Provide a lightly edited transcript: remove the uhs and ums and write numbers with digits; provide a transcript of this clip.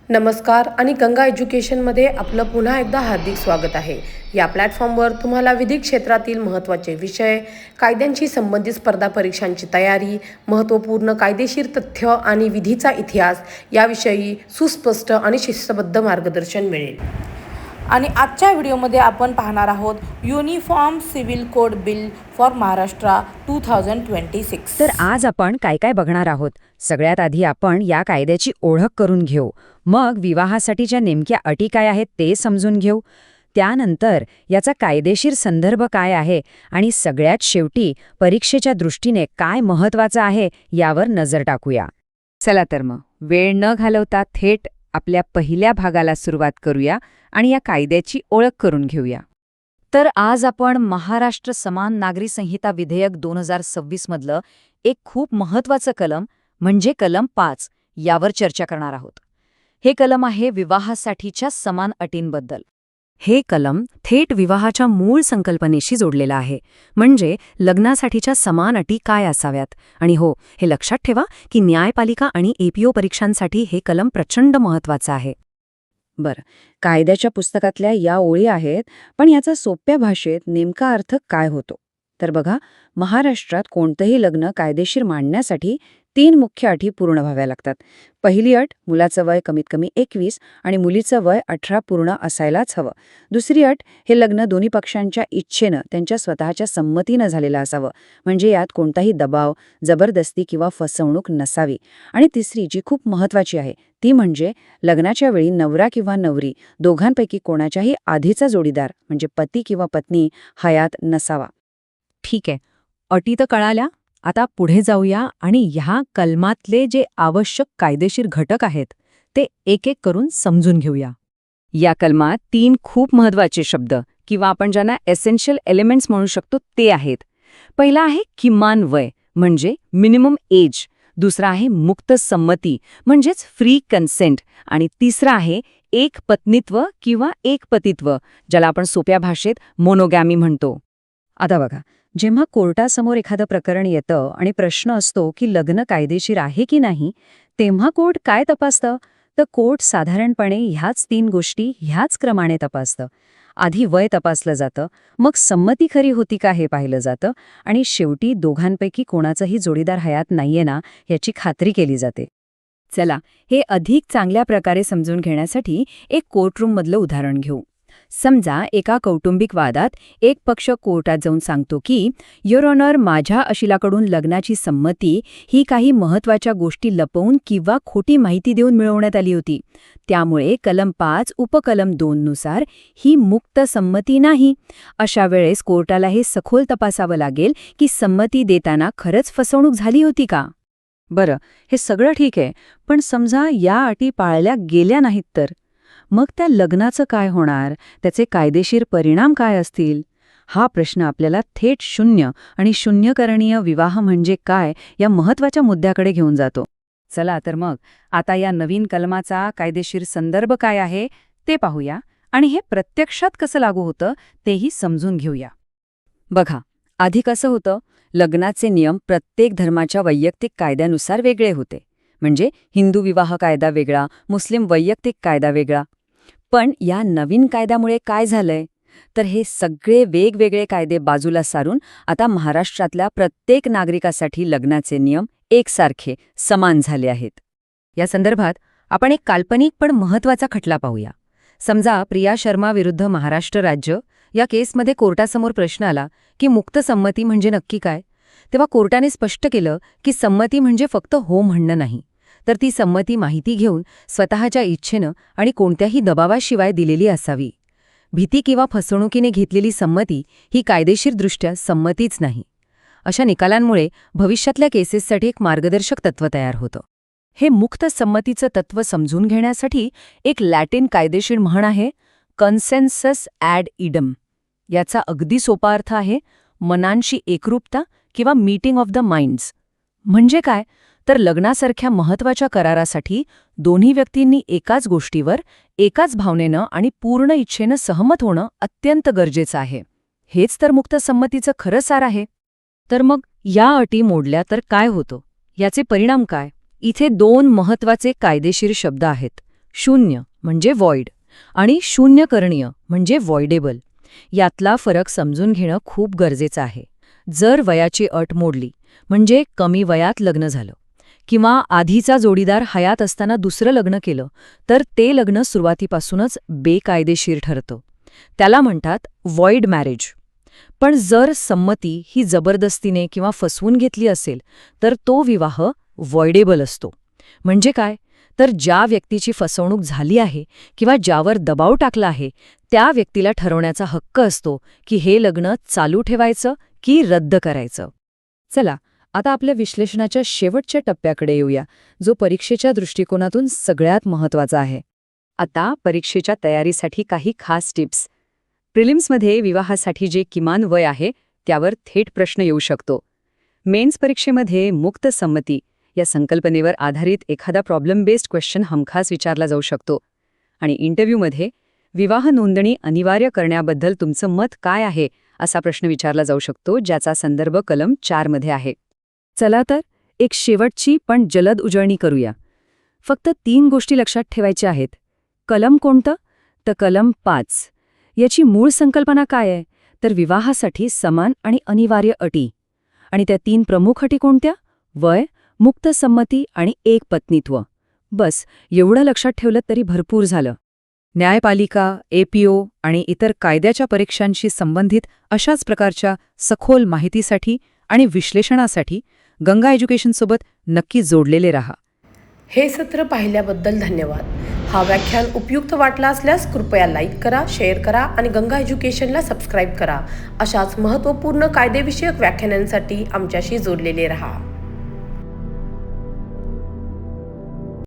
नमस्कार आणि गंगा एज्युकेशनमध्ये आपलं पुन्हा एकदा हार्दिक स्वागत आहे. या प्लॅटफॉर्मवर तुम्हाला विधिक क्षेत्रातील महत्त्वाचे विषय, कायद्यांशी संबंधित स्पर्धा परीक्षांची तयारी, महत्त्वपूर्ण कायदेशीर तथ्य आणि विधीचा इतिहास याविषयी सुस्पष्ट आणि शिस्तबद्ध मार्गदर्शन मिळेल. आणि आजच्या व्हिडिओमध्ये आपण पाहणार आहोत uniform civil code bill for Maharashtra 2026. तर आज आपण काय काय बघणार आहोत. सगळ्यात आधी आपण या कायद्याची ओळख करून घेऊ. मग विवाहासाठीच्या नेमक्या अटी काय आहेत ते समजून घेऊ. त्यानंतर याचा कायदेशीर संदर्भ काय आहे आणि सगळ्यात शेवटी परीक्षेच्या दृष्टीने काय महत्त्वाचं आहे यावर नजर टाकूया. चला तर मग वेळ न घालवता थेट आपल्या पहिल्या भागाला सुरुवात करूया आणि या कायद्याची ओळख करून घेऊया. तर आज आपण महाराष्ट्र समान नागरी संहिता विधेयक 2026 मधलं एक खूप महत्त्वाचं कलम म्हणजे कलम 5 यावर चर्चा करणार आहोत. हे कलम आहे विवाहासाठीच्या समान अटींबद्दल. हे कलम थेट विवाहाच्या मूळ संकल्पनेशी जोडलेलं आहे, म्हणजे लग्नासाठीच्या समान अटी काय असाव्यात. आणि हो, हे लक्षात ठेवा की न्यायपालिका आणि एपीओ परीक्षांसाठी हे कलम प्रचंड महत्त्वाचं आहे. बरं, कायद्याच्या पुस्तकातल्या या ओळी आहेत, पण याचा सोप्या भाषेत नेमका अर्थ काय होतो. तर बघा, महाराष्ट्रात कोणतंही लग्न कायदेशीर मांडण्यासाठी 3 मुख्य अटी पूर्ण व्हाव्या लागतात. पहिली अट, मुलाचं वय कमीत कमी 21 आणि मुलीचं वय 18 पूर्ण असायलाच हवं. दुसरी अट, हे लग्न दोन्ही पक्षांच्या इच्छेनं, त्यांच्या स्वतःच्या संमतीनं झालेलं असावं, म्हणजे यात कोणताही दबाव, जबरदस्ती किंवा फसवणूक नसावी. आणि तिसरी, जी खूप महत्त्वाची आहे, ती म्हणजे लग्नाच्या वेळी नवरा किंवा नवरी दोघांपैकी कोणाच्याही आधीचा जोडीदार म्हणजे पती किंवा पत्नी हयात नसावा. ठीक आहे, अटी तर कळाल्या. आता पुढे जाऊया आणि ह्या कलमातले जे आवश्यक कायदेशीर घटक आहेत ते एक एक करून समजून घेऊया. या कलमात 3 खूप महत्त्वाचे शब्द किंवा आपण ज्यांना एसेन्शियल एलिमेंट्स म्हणू शकतो ते आहेत. पहिला आहे किमान वय म्हणजे मिनिमम एज. दुसरा आहे मुक्त संमती म्हणजेच फ्री कन्सेंट. आणि तिसरा आहे एक पत्नीत्व किंवा एक पतित्व, ज्याला आपण सोप्या भाषेत मोनोगॅमी म्हणतो. आता बघा, जेव्हा कोर्टासमोर एखादं प्रकरण येतं आणि प्रश्न असतो की लग्न कायदेशीर आहे की नाही, तेव्हा कोर्ट काय तपासतं? तर कोर्ट साधारणपणे ह्याच 3 गोष्टी ह्याच क्रमाने तपासतं. आधी वय तपासलं जातं, मग संमती खरी होती का हे पाहिलं जातं आणि शेवटी दोघांपैकी कोणाचाही जोडीदार हयात नाहीये ना याची खात्री केली जाते. चला, हे अधिक चांगल्या प्रकारे समजून घेण्यासाठी एक कोर्टरूममधलं उदाहरण घेऊ. समजा एका कौटुंबिक वादात एक पक्ष कोर्टात जाऊन सांगतो की युअर ऑनर, माझ्या अशिलाकडून लग्नाची संमती ही काही महत्त्वाच्या गोष्टी लपवून किंवा खोटी माहिती देऊन मिळवण्यात आली होती. त्यामुळे कलम 5 उपकलम 2 नुसार ही मुक्त संमती नाही. अशा वेळेस कोर्टाला हे सखोल तपासावं लागेल की संमती देताना खरंच फसवणूक झाली होती का. बरं, हे सगळं ठीक आहे, पण समजा या अटी पाळल्या गेल्या नाहीत तर मग त्या लग्नाचं काय होणार, त्याचे कायदेशीर परिणाम काय असतील? हा प्रश्न आपल्याला थेट शून्य आणि शून्यकरणीय विवाह म्हणजे काय या महत्त्वाच्या मुद्द्याकडे घेऊन जातो. चला तर मग आता या नवीन कलमाचा कायदेशीर संदर्भ काय आहे ते पाहूया आणि हे प्रत्यक्षात कसं लागू होतं तेही समजून घेऊया. बघा, आधी कसं होतं, लग्नाचे नियम प्रत्येक धर्माच्या वैयक्तिक कायद्यानुसार वेगळे होते. म्हणजे हिंदू विवाह कायदा वेगळा, मुस्लिम वैयक्तिक कायदा वेगळा. पण या नवीन कायद्यामुळे काय झालंय तर हे सगळे वेगवेगळे कायदे बाजूला सारून आता महाराष्ट्रातल्या प्रत्येक नागरिकासाठी लग्नाचे नियम एकसारखे समान झाले आहेत. या संदर्भात आपण एक काल्पनिक पण महत्त्वाचा खटला पाहूया. समजा प्रिया शर्मा विरुद्ध महाराष्ट्र राज्य या केसमध्ये कोर्टासमोर प्रश्न आला की मुक्त संमती म्हणजे नक्की काय. तेव्हा कोर्टाने स्पष्ट केलं की संमती म्हणजे फक्त हो म्हणणं नाही, तर ती संमती माहिती घेऊन स्वतःच्या इच्छेनं आणि कोणत्याही दबावाशिवाय दिलेली असावी. भीती किंवा फसवणुकीने घेतलेली संमती ही कायदेशीरदृष्ट्या संमतीच नाही. अशा निकालांमुळे भविष्यातल्या केसेससाठी एक मार्गदर्शक तत्त्व तयार होतं. हे मुक्त संमतीचं तत्त्व समजून घेण्यासाठी एक लॅटिन कायदेशीर म्हण आहे, कन्सेन्सस ॲड इडम. याचा अगदी सोपा अर्थ आहे मनांशी एकरूपता किंवा मीटिंग ऑफ द माइंड्स. म्हणजे काय तर लग्नासारख्या महत्त्वाच्या करारासाठी दोन्ही व्यक्तींनी एकाच गोष्टीवर, एकाच भावनेनं आणि पूर्ण इच्छेनं सहमत होणं अत्यंत गरजेचं आहे. हेच तर मुक्त संमतीचं खरं सार आहे. तर मग या अटी मोडल्या तर काय होतं, याचे परिणाम काय? इथे 2 महत्त्वाचे कायदेशीर शब्द आहेत, शून्य म्हणजे व्हॉइड आणि शून्यकरणीय म्हणजे व्हॉइडेबल. यातला फरक समजून घेणं खूप गरजेचं आहे. जर वयाची अट मोडली म्हणजे कमी वयात लग्न झालं किंवा आधीचा जोडीदार हयात असताना दुसरं लग्न केलं तर ते लग्न सुरुवातीपासूनच बेकायदेशीर ठरतं. त्याला म्हणतात व्हॉइड मॅरेज. पण जर संमती ही जबरदस्तीने किंवा फसवून घेतली असेल तर तो विवाह व्हॉइडेबल असतो. म्हणजे काय? तर ज्या व्यक्तीची फसवणूक झाली आहे किंवा ज्यावर दबाव टाकला आहे त्या व्यक्तीला ठरवण्याचा हक्क असतो की हे लग्न चालू ठेवायचं की रद्द करायचं. चला आता आपल्या विश्लेषणाच्या शेवटच्या टप्प्याकडे येऊया, जो परीक्षेच्या दृष्टिकोनातून सगळ्यात महत्त्वाचा आहे. आता परीक्षेच्या तयारीसाठी काही खास टिप्स. प्रिलिम्समध्ये विवाहासाठी जे किमान वय आहे त्यावर थेट प्रश्न येऊ शकतो. मेन्स परीक्षेमध्ये मुक्त संमती या संकल्पनेवर आधारित एखादा प्रॉब्लेम बेस्ड क्वेश्चन हमखास विचारला जाऊ शकतो. आणि इंटरव्ह्यूमध्ये विवाह नोंदणी अनिवार्य करण्याबद्दल तुमचं मत काय आहे असा प्रश्न विचारला जाऊ शकतो, ज्याचा संदर्भ कलम 4 मध्ये आहे. चला तर एक शेवटची पण जलद उजळणी करूया. फक्त 3 गोष्टी लक्षात ठेवायच्या आहेत. कलम कोणतं? तर कलम 5. याची मूळ संकल्पना काय आहे? तर विवाहासाठी समान आणि अनिवार्य अटी. आणि त्या 3 प्रमुख अटी कोणत्या? वय, मुक्त संमती आणि एकपत्नीत्व. बस एवढं लक्षात ठेवलं तरी भरपूर झालं. न्यायपालिका, APO आणि इतर कायद्याच्या परीक्षांशी संबंधित अशाच प्रकारच्या सखोल माहितीसाठी आणि विश्लेषणासाठी गंगा एज्युकेशनसोबत नक्की जोडलेले रहा. हे सत्र पाहिल्याबद्दल धन्यवाद. हा व्याख्यान उपयुक्त वाटला असल्यास कृपया लाईक करा, शेअर करा आणि गंगा एज्युकेशनला सबस्क्राईब करा. अशाच महत्त्वपूर्ण कायदेविषयक व्याख्यानांसाठी आमच्याशी जोडलेले रहा.